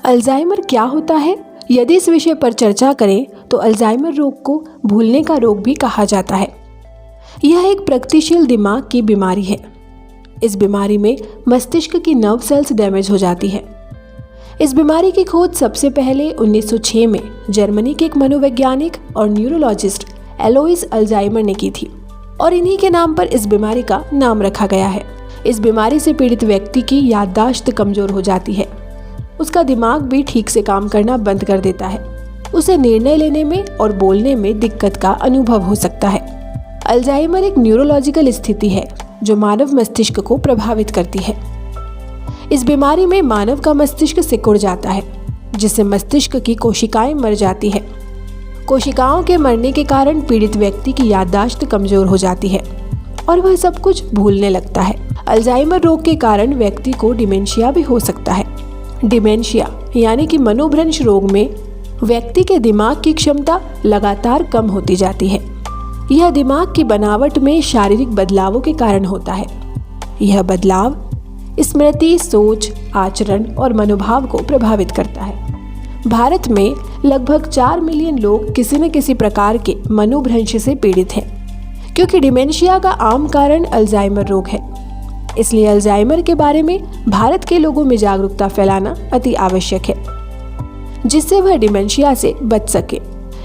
Alzheimer क्या होता है? यदि इस विषय पर चर्चा करें तो अल्जाइमर रोग को भूलने का रोग भी कहा जाता है। यह एक प्रगतिशील दिमाग की बीमारी है। इस बीमारी में मस्तिष्क की नर्व सेल्स डैमेज हो जाती है। इस बीमारी की खोज सबसे पहले 1906 में जर्मनी के एक मनोवैज्ञानिक और न्यूरोलॉजिस्ट एलोइस अल्जाइमर ने की थी और इन्हीं के नाम पर इस बीमारी का नाम रखा गया है। इस बीमारी से पीड़ित व्यक्ति की याददाश्त कमजोर हो जाती है। उसका दिमाग भी ठीक से काम करना बंद कर देता है। उसे निर्णय लेने में और बोलने में दिक्कत का अनुभव हो सकता है। अल्जाइमर एक न्यूरोलॉजिकल स्थिति है जो मानव मस्तिष्क को प्रभावित करती है। इस बीमारी में मानव का मस्तिष्क सिकुड़ जाता है, जिससे मस्तिष्क की कोशिकाएं मर जाती है। कोशिकाओं के मरने के कारण पीड़ित व्यक्ति की याददाश्त कमजोर हो जाती है और वह सब कुछ भूलने लगता है। अल्जाइमर रोग के कारण व्यक्ति को डिमेंशिया भी हो सकता है। डिमेंशिया यानी कि मनोभ्रंश रोग में व्यक्ति के दिमाग की क्षमता लगातार कम होती जाती है। यह दिमाग की बनावट में शारीरिक बदलावों के कारण होता है। यह बदलाव स्मृति, सोच, आचरण और मनोभाव को प्रभावित करता है। भारत में लगभग 4 मिलियन लोग किसी न किसी प्रकार के मनोभ्रंश से पीड़ित हैं, क्योंकि डिमेंशिया का आम कारण अल्जाइमर रोग है। इसलिए अल्जाइमर के बारे में भारत के लोगों में जागरूकता फैलाना अति आवश्यक है, जिससे वह डिमेंशिया से बच सके।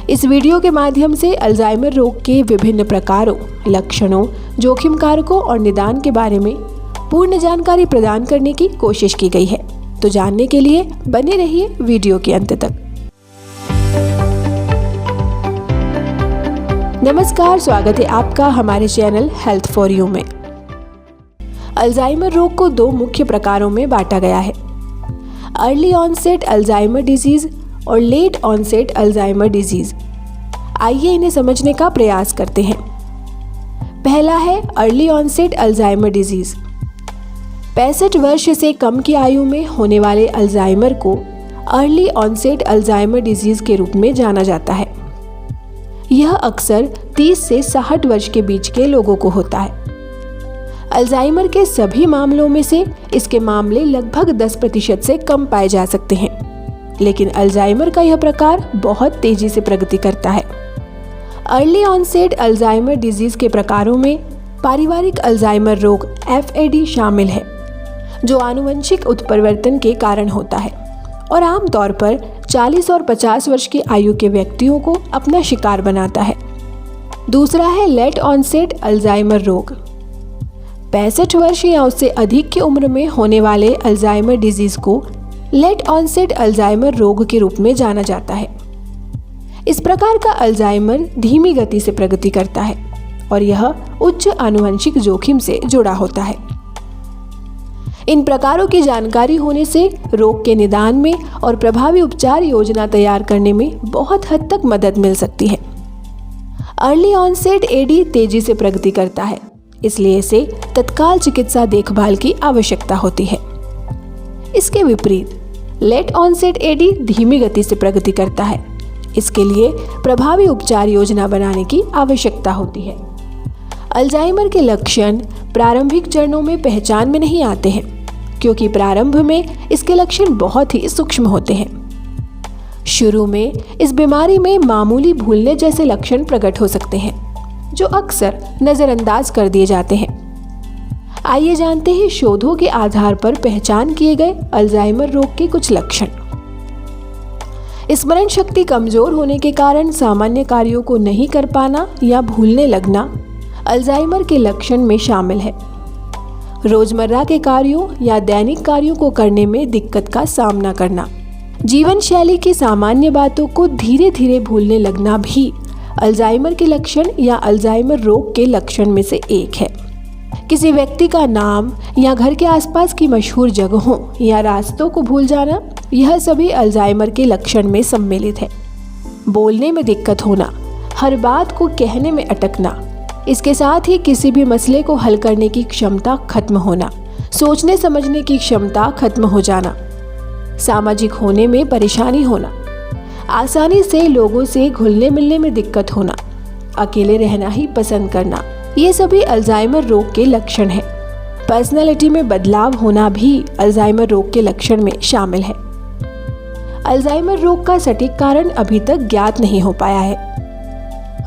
इस वीडियो के माध्यम से अल्जाइमर रोग के विभिन्न प्रकारों, लक्षणों, जोखिम कारकों और निदान के बारे में पूर्ण जानकारी प्रदान करने की कोशिश की गई है। तो जानने के लिए बने रहिए वीडियो के अंत तक। नमस्कार, स्वागत है आपका हमारे चैनल हेल्थ फॉर यू में। अल्जाइमर रोग को 2 मुख्य प्रकारों में बांटा गया है, अर्ली ऑनसेट अल्जाइमर डिजीज और लेट ऑनसेट अल्जाइमर डिजीज। आइए इन्हें समझने का प्रयास करते हैं। पहला है अर्ली ऑनसेट अल्जाइमर डिजीज। 65 वर्ष से कम की आयु में होने वाले अल्जाइमर को अर्ली ऑनसेट अल्जाइमर डिजीज के रूप में जाना जाता है। यह अक्सर 30 से 60 वर्ष के बीच के लोगों को होता है। अल्जाइमर के सभी मामलों में से इसके मामले लगभग 10% से कम पाए जा सकते हैं, लेकिन अल्जाइमर का यह प्रकार बहुत तेजी से प्रगति करता है। अर्ली ऑनसेट अल्जाइमर डिजीज के प्रकारों में पारिवारिक अल्जाइमर रोग FAD शामिल है, जो आनुवंशिक उत्परिवर्तन के कारण होता है और आमतौर पर 40 और 50 वर्ष की आयु के व्यक्तियों को अपना शिकार बनाता है। दूसरा है लेट ऑनसेट अल्जाइमर रोग। 65 वर्ष या उससे अधिक की उम्र में होने वाले अल्जाइमर डिजीज को लेट ऑनसेट अल्जाइमर रोग के रूप में जाना जाता है। इस प्रकार का अल्जाइमर धीमी गति से प्रगति करता है और यह उच्च आनुवंशिक जोखिम से जुड़ा होता है। इन प्रकारों की जानकारी होने से रोग के निदान में और प्रभावी उपचार योजना तैयार करने में बहुत हद तक मदद मिल सकती है। अर्ली ऑनसेट AD तेजी से प्रगति करता है, इसलिए इसे तत्काल चिकित्सा देखभाल की आवश्यकता होती है। इसके विपरीत लेट ऑनसेट AD धीमी गति से प्रगति करता है। इसके लिए प्रभावी उपचार योजना बनाने की आवश्यकता होती है। अल्जाइमर के लक्षण प्रारंभिक चरणों में पहचान में नहीं आते हैं, क्योंकि प्रारंभ में इसके लक्षण बहुत ही सूक्ष्म होते हैं। शुरू में इस बीमारी में मामूली भूलने जैसे लक्षण प्रकट हो सकते हैं, जो अक्सर नजरअंदाज कर दिए जाते हैं। आइए जानते हैं शोधों के आधार पर पहचान किए गए अल्जाइमर रोग के कुछ लक्षण। स्मरण शक्ति कमजोर होने के कारण सामान्य कार्यों को नहीं कर पाना या भूलने लगना अल्जाइमर के लक्षण में शामिल है। रोजमर्रा के कार्यों या दैनिक कार्यों को करने में दिक्कत का सामना करना, जीवन शैली की सामान्य बातों को धीरे धीरे भूलने लगना भी अल्जाइमर के लक्षण या अल्जाइमर रोग के लक्षण में से एक है। किसी व्यक्ति का नाम या घर के आसपास की मशहूर जगहों या रास्तों को भूल जाना, यह सभी अल्जाइमर के लक्षण में सम्मिलित है। बोलने में दिक्कत होना, हर बात को कहने में अटकना, इसके साथ ही किसी भी मसले को हल करने की क्षमता खत्म होना, सोचने समझने की क्षमता खत्म हो जाना, सामाजिक होने में परेशानी होना, आसानी से लोगों से घुलने मिलने में दिक्कत होना, अकेले रहना ही पसंद करना, ये सभी अल्जाइमर रोग के लक्षण हैं। पर्सनैलिटी में बदलाव होना भी अल्जाइमर रोग के लक्षण में शामिल है। अल्जाइमर रोग का सटीक कारण अभी तक ज्ञात नहीं हो पाया है।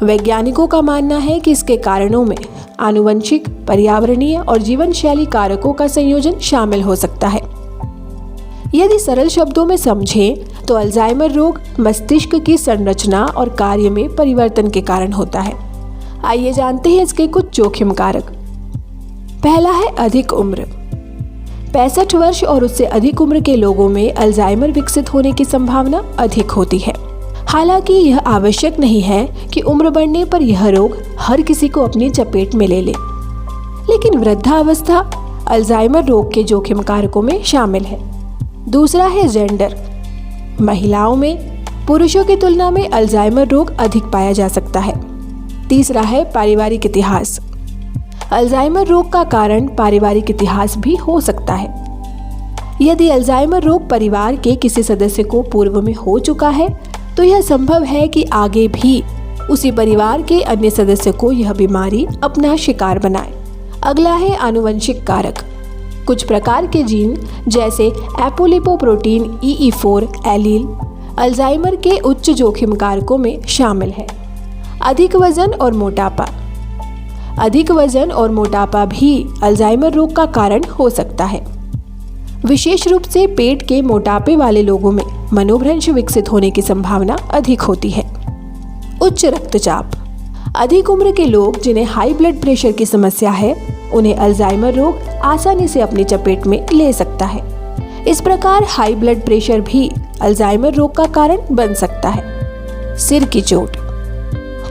वैज्ञानिकों का मानना है कि इसके कारणों में आनुवंशिक, पर्यावरणीय और जीवन शैली कारकों का संयोजन शामिल हो सकता है। यदि सरल शब्दों में समझें तो अल्जाइमर रोग मस्तिष्क की संरचना और कार्य में परिवर्तन के कारण होता है। आइए जानते हैं इसके कुछ जोखिम कारक। पहला है अधिक उम्र। 65 वर्ष और उससे अधिक उम्र के लोगों में अल्जाइमर विकसित होने की संभावना अधिक होती है। हालांकि यह आवश्यक नहीं है कि उम्र बढ़ने पर यह रोग हर किसी को अपनी चपेट में ले ले, लेकिन वृद्धावस्था अल्जाइमर रोग के जोखिम कारकों में शामिल है। दूसरा है जेंडर। महिलाओं में पुरुषों की तुलना में अल्जाइमर रोग अधिक पाया जा सकता है। तीसरा है पारिवारिक इतिहास। अल्जाइमर रोग का कारण पारिवारिक इतिहास भी हो सकता है। यदि अल्जाइमर रोग परिवार के किसी सदस्य को पूर्व में हो चुका है तो यह संभव है कि आगे भी उसी परिवार के अन्य सदस्य को यह बीमारी अपना शिकार बनाए। अगला है आनुवंशिक कारक। कुछ प्रकार के जीन जैसे एपोलिपोप्रोटीन EE4 एलील अल्जाइमर के उच्च जोखिम कारकों में शामिल है। अधिक वजन और मोटापा। अधिक वजन और मोटापा भी अल्जाइमर रोग का कारण हो सकता है। विशेष रूप से पेट के मोटापे वाले लोगों में मनोभ्रंश विकसित होने की संभावना अधिक होती है। उच्च रक्तचाप। अधिक उम्र के लोग जिन्हें हाई ब्लड प्रेशर की समस्या है, उन्हें अल्जाइमर रोग आसानी से अपनी चपेट में ले सकता है। इस प्रकार हाई ब्लड प्रेशर भी अल्जाइमर रोग का कारण बन सकता है। सिर की चोट।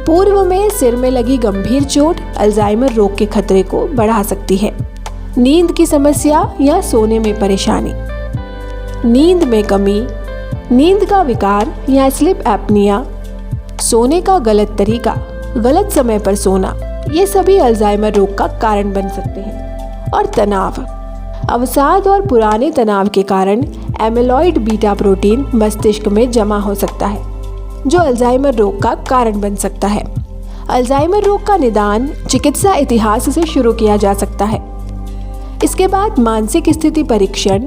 पूर्व में सिर में लगी गंभीर चोट अल्जाइमर रोग के खतरे को बढ़ा सकती है। नींद की समस्या या सोने में परेशानी। नींद में कमी, नींद का विकार या स्लीप एपनिया, सोने का गलत तरीका, गलत समय पर सोना, ये सभी अल्जाइमर रोग का कारण बन सकते हैं। और तनाव। अवसाद और पुराने तनाव के कारण एमिलॉइड बीटा प्रोटीन मस्तिष्क में जमा हो सकता है, जो अल्जाइमर रोग का कारण बन सकता है। अल्जाइमर रोग का निदान चिकित्सा इतिहास से शुरू किया जा सकता है। इसके बाद मानसिक स्थिति परीक्षण,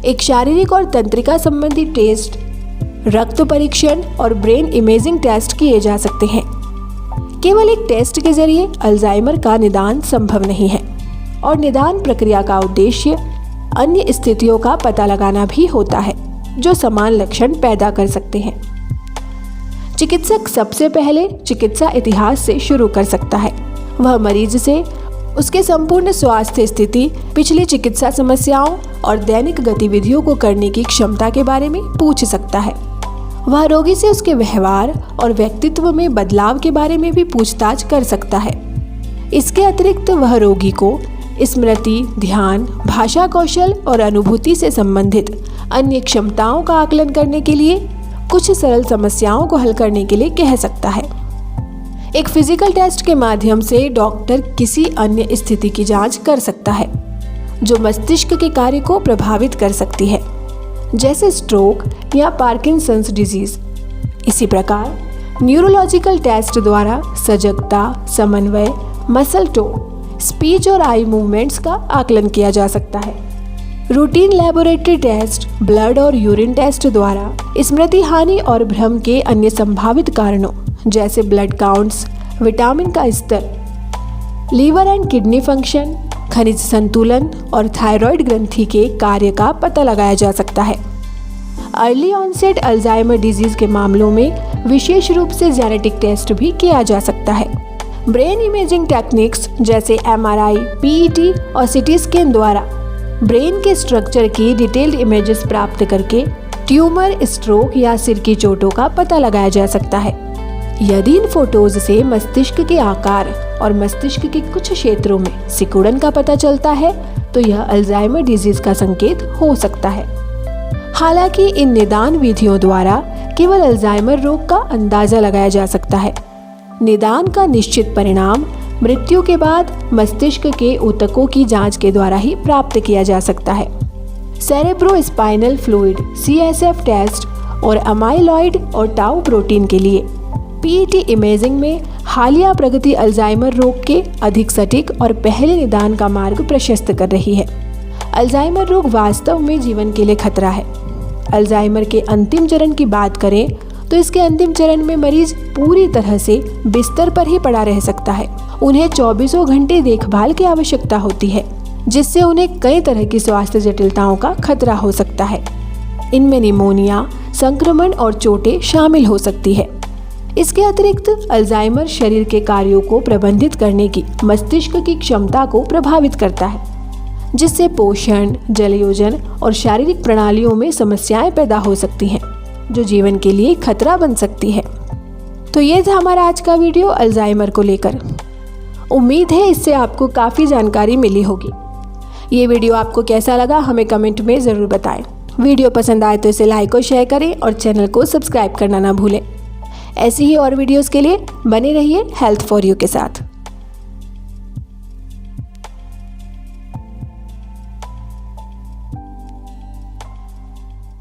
एक शारीरिक और तंत्रिका संबंधी टेस्ट, रक्त परीक्षण और ब्रेन इमेजिंग टेस्ट किए जा सकते हैं। केवल एक टेस्ट के जरिए अल्जाइमर का निदान संभव नहीं है और निदान प्रक्रिया का उद्देश्य अन्य स्थितियों का पता लगाना भी होता है जो समान लक्षण पैदा कर सकते हैं। चिकित्सक सबसे पहले चिकित्सा इतिहास से शुरू कर सकता है। वह मरीज से उसके संपूर्ण स्वास्थ्य स्थिति, पिछली चिकित्सा समस्याओं और दैनिक गतिविधियों को करने की क्षमता के बारे में पूछ सकता है। वह रोगी से उसके व्यवहार और व्यक्तित्व में बदलाव के बारे में भी पूछताछ कर सकता है। इसके अतिरिक्त वह रोगी को स्मृति, ध्यान, भाषा कौशल और अनुभूति से संबंधित अन्य क्षमताओं का आकलन करने के लिए कुछ सरल समस्याओं को हल करने के लिए कह सकता है। एक फिजिकल टेस्ट के माध्यम से डॉक्टर किसी अन्य स्थिति की जांच कर सकता है जो मस्तिष्क के कार्य को प्रभावित कर सकती है, जैसे स्ट्रोक या पार्किंसंस डिजीज। इसी प्रकार न्यूरोलॉजिकल टेस्ट द्वारा सजगता, समन्वय, मसल टोन, स्पीच और आई मूवमेंट्स का आकलन किया जा सकता है। रूटीन लेबोरेटरी टेस्ट, ब्लड और यूरिन टेस्ट द्वारा स्मृति हानि और भ्रम के अन्य संभावित कारणों जैसे ब्लड काउंट्स, विटामिन का स्तर, लीवर एंड किडनी फंक्शन, खनिज संतुलन और थायराइड ग्रंथि के कार्य का पता लगाया जा सकता है। अर्ली ऑनसेट अल्जाइमर डिजीज के मामलों में विशेष रूप से जेनेटिक टेस्ट भी किया जा सकता है। ब्रेन इमेजिंग टेक्निक्स जैसे MRI, PET और CT स्कैन द्वारा ब्रेन के स्ट्रक्चर की डिटेल्ड इमेजेस प्राप्त करके ट्यूमर, स्ट्रोक या सिर की चोटों का पता लगाया जा सकता है। यदि इन फोटोज से मस्तिष्क के आकार और मस्तिष्क के कुछ क्षेत्रों में सिकुड़न का पता चलता है तो यह अल्जाइमर डिजीज का संकेत हो सकता है। हालांकि इन निदान विधियों द्वारा केवल अल्जाइमर रोग का अंदाजा लगाया जा सकता है। निदान का निश्चित परिणाम मृत्यु के बाद मस्तिष्क के ऊतकों की जांच के द्वारा ही प्राप्त किया जा सकता है। सेरेब्रोस्पाइनल फ्लूइड CSF टेस्ट और अमाइलॉइड और टाउ प्रोटीन के लिए PET इमेजिंग में हालिया प्रगति अल्जाइमर रोग के अधिक सटीक और पहले निदान का मार्ग प्रशस्त कर रही है। अल्जाइमर रोग वास्तव में जीवन के लिए खतरा है, अल्जाइमर के अंतिम चरण की बात करें तो इसके अंतिम चरण में मरीज पूरी तरह से बिस्तर पर ही पड़ा रह सकता है। उन्हें 24 घंटे देखभाल की आवश्यकता होती है, जिससे उन्हें कई तरह की स्वास्थ्य जटिलताओं का खतरा हो सकता है। इनमें निमोनिया, संक्रमण और चोटें शामिल हो सकती है। इसके अतिरिक्त अल्जाइमर शरीर के कार्यों को प्रबंधित करने की मस्तिष्क की क्षमता को प्रभावित करता है, जिससे पोषण, जलयोजन और शारीरिक प्रणालियों में समस्याएं पैदा हो सकती हैं, जो जीवन के लिए खतरा बन सकती है। तो ये था हमारा आज का वीडियो अल्जाइमर को लेकर। उम्मीद है इससे आपको काफ़ी जानकारी मिली होगी। ये वीडियो आपको कैसा लगा हमें कमेंट में ज़रूर बताएं। वीडियो पसंद आए तो इसे लाइक और शेयर करें और चैनल को सब्सक्राइब करना ना भूलें। ऐसी ही और वीडियोस के लिए बने रहिए हेल्थ फॉर यू के साथ।